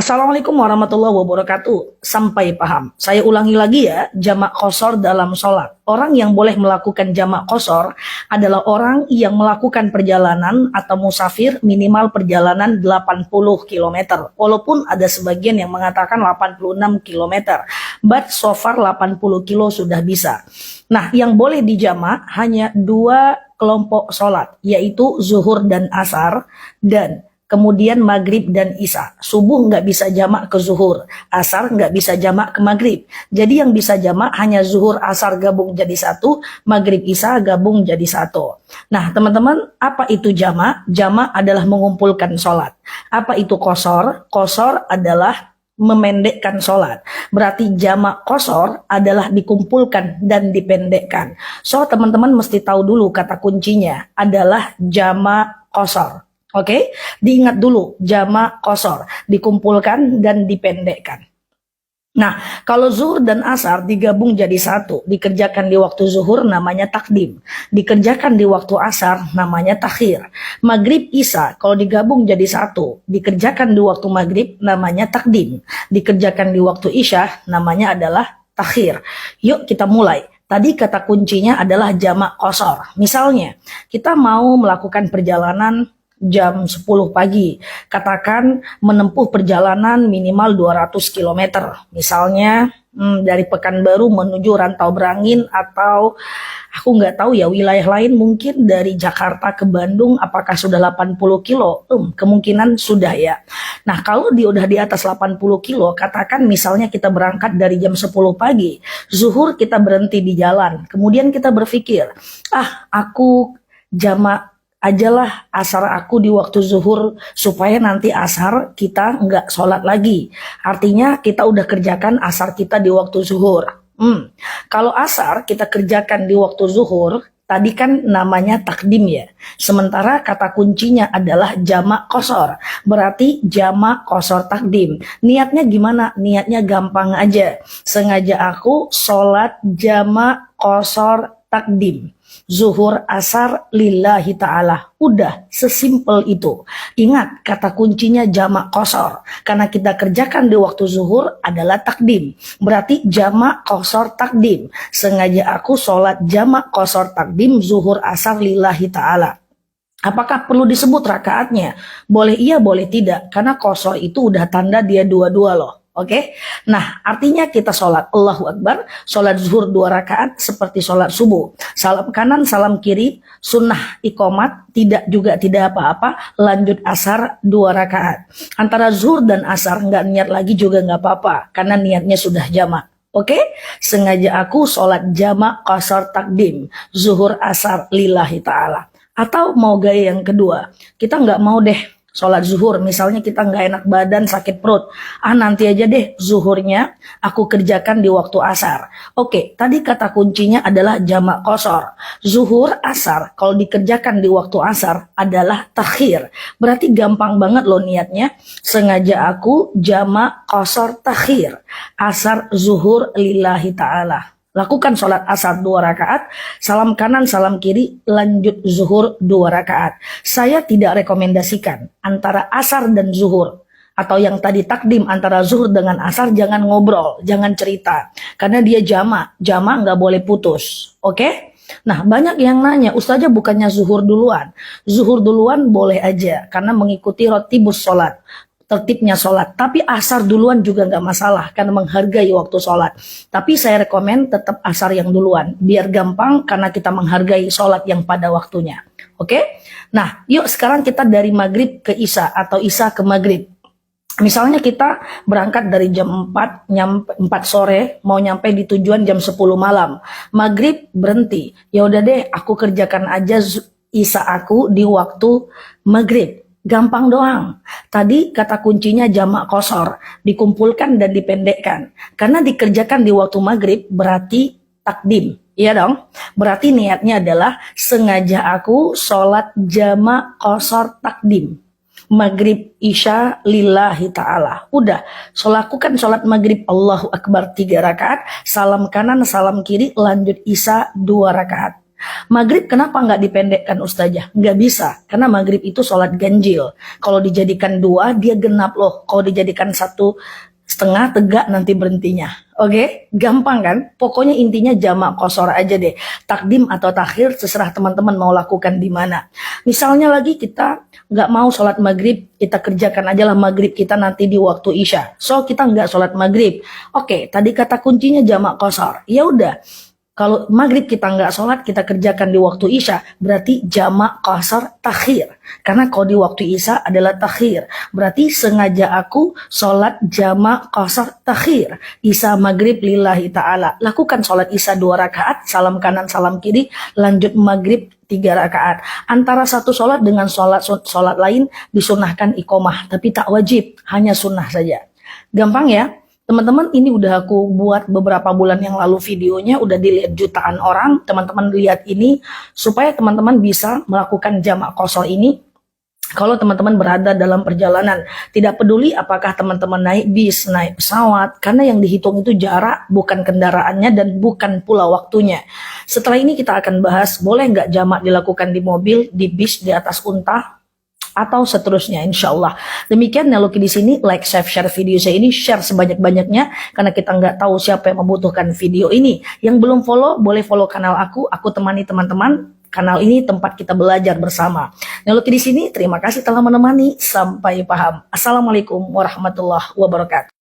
Assalamualaikum warahmatullahi wabarakatuh. Sampai paham. Saya ulangi lagi ya, jamak qashar dalam sholat. Orang yang boleh melakukan jamak qashar adalah orang yang melakukan perjalanan atau musafir minimal perjalanan 80 km. Walaupun ada sebagian yang mengatakan 86 km. But so far 80 kilo sudah bisa. Nah, yang boleh dijamak hanya dua kelompok sholat, yaitu zuhur dan asar, dan kemudian maghrib dan isya. Subuh nggak bisa jamak ke zuhur, asar nggak bisa jamak ke maghrib. Jadi yang bisa jamak hanya zuhur, asar gabung jadi satu, maghrib, isya gabung jadi satu. Nah teman-teman, apa itu jamak? Jamak adalah mengumpulkan sholat. Apa itu qashar? Qashar adalah memendekkan sholat. Berarti jamak qashar adalah dikumpulkan dan dipendekkan. So teman-teman mesti tahu dulu kata kuncinya adalah jamak qashar. Oke, diingat dulu jamak qashar, dikumpulkan dan dipendekkan. Nah, kalau zuhur dan asar digabung jadi satu, dikerjakan di waktu zuhur namanya takdim, dikerjakan di waktu asar namanya takhir. Maghrib isya kalau digabung jadi satu, dikerjakan di waktu maghrib namanya takdim, dikerjakan di waktu isya namanya adalah takhir. Yuk kita mulai. Tadi kata kuncinya adalah jamak qashar. Misalnya, kita mau melakukan perjalanan jam 10 pagi, katakan menempuh perjalanan minimal 200 km, misalnya dari Pekanbaru menuju Rantau Berangin, atau aku nggak tahu ya wilayah lain, mungkin dari Jakarta ke Bandung, apakah sudah 80 kilo? Kemungkinan sudah ya. Nah kalau udah di atas 80 kilo, katakan misalnya kita berangkat dari jam 10 pagi, zuhur kita berhenti di jalan, kemudian kita berpikir, aku jamak ajalah asar aku di waktu zuhur supaya nanti asar kita nggak sholat lagi. Artinya kita udah kerjakan asar kita di waktu zuhur. Kalau asar kita kerjakan di waktu zuhur, tadi kan namanya takdim ya. Sementara kata kuncinya adalah jamak qashar. Berarti jamak qashar takdim. Niatnya gimana? Niatnya gampang aja. Sengaja aku sholat jamak qashar takdim. Zuhur asar lillahi ta'ala. Udah sesimpel itu. Ingat kata kuncinya jamak qashar. Karena kita kerjakan di waktu zuhur adalah takdim. Berarti jamak qashar takdim. Sengaja aku sholat jamak qashar takdim zuhur asar lillahi ta'ala. Apakah perlu disebut rakaatnya? Boleh iya, boleh tidak. Karena qashar itu udah tanda dia dua-dua loh. Oke, nah artinya kita sholat Allahu Akbar, sholat zuhur 2 rakaat seperti sholat subuh. Salam kanan, salam kiri, sunnah iqomat, tidak apa-apa, lanjut asar 2 rakaat. Antara zuhur dan asar nggak niat lagi juga nggak apa-apa, karena niatnya sudah jamak. Oke, sengaja aku sholat jamak qashar takdim, zuhur asar lillahi ta'ala. Atau mau gaya yang kedua, kita nggak mau deh sholat zuhur, misalnya kita nggak enak badan, sakit perut. Nanti aja deh zuhurnya aku kerjakan di waktu asar. Oke, tadi kata kuncinya adalah jamak qashar. Zuhur, asar, kalau dikerjakan di waktu asar adalah takhir. Berarti gampang banget loh niatnya. Sengaja aku jamak qashar takhir. Asar zuhur lillahi ta'ala. Lakukan sholat asar 2 rakaat, salam kanan, salam kiri, lanjut zuhur 2 rakaat. Saya tidak rekomendasikan antara asar dan zuhur. Atau yang tadi takdim antara zuhur dengan asar, jangan ngobrol, jangan cerita. Karena dia jamak nggak boleh putus. Oke? Nah banyak yang nanya, Ustazah bukannya zuhur duluan? Zuhur duluan boleh aja, karena mengikuti rotibus sholat. Tertibnya sholat, tapi asar duluan juga nggak masalah karena menghargai waktu sholat. Tapi saya rekomen tetap asar yang duluan, biar gampang karena kita menghargai sholat yang pada waktunya. Oke? Nah, yuk sekarang kita dari maghrib ke isya atau isya ke maghrib. Misalnya kita berangkat dari jam 4, nyampe 4 sore, mau nyampe di tujuan jam 10 malam. Maghrib berhenti. Ya udah deh, aku kerjakan aja isya aku di waktu maghrib. Gampang doang. Tadi kata kuncinya jamak qashar, dikumpulkan dan dipendekkan. Karena dikerjakan di waktu maghrib berarti takdim. Iya dong? Berarti niatnya adalah sengaja aku sholat jamak qashar takdim. Maghrib isya lillahi ta'ala. Udah, lakukan sholat maghrib Allahu Akbar 3 rakaat, salam kanan, salam kiri, lanjut isya 2 rakaat. Maghrib kenapa nggak dipendekkan Ustazah? Nggak bisa, karena maghrib itu sholat ganjil. Kalau dijadikan 2, dia genap loh. Kalau dijadikan 1,5, tegak nanti berhentinya. Oke, gampang kan? Pokoknya intinya jamak qashar aja deh. Takdim atau takhir, terserah teman-teman mau lakukan di mana. Misalnya lagi kita nggak mau sholat maghrib, kita kerjakan aja lah maghrib kita nanti di waktu isya. So, kita nggak sholat maghrib. Oke, tadi kata kuncinya jamak qashar. Ya udah. Kalau maghrib kita nggak sholat, kita kerjakan di waktu isya, berarti jamak qashar takhir. Karena kalau di waktu isya adalah takhir. Berarti sengaja aku sholat jamak qashar takhir. Isya maghrib lillahi ta'ala. Lakukan sholat isya 2 rakaat, salam kanan, salam kiri, lanjut maghrib 3 rakaat. Antara satu sholat dengan sholat lain disunahkan iqomah, tapi tak wajib, hanya sunnah saja. Gampang ya? Teman-teman, ini udah aku buat beberapa bulan yang lalu videonya, udah dilihat jutaan orang. Teman-teman lihat ini supaya teman-teman bisa melakukan jamak qashar ini kalau teman-teman berada dalam perjalanan. Tidak peduli apakah teman-teman naik bis, naik pesawat, karena yang dihitung itu jarak, bukan kendaraannya dan bukan pula waktunya. Setelah ini kita akan bahas boleh nggak jamak dilakukan di mobil, di bis, di atas unta, atau seterusnya, insya Allah. Demikian Neloki di sini, like, share video saya ini, share sebanyak-banyaknya, karena kita nggak tahu siapa yang membutuhkan video ini. Yang belum follow, boleh follow kanal aku temani teman-teman. Kanal ini tempat kita belajar bersama. Neloki di sini, terima kasih telah menemani, sampai paham. Assalamualaikum warahmatullahi wabarakatuh.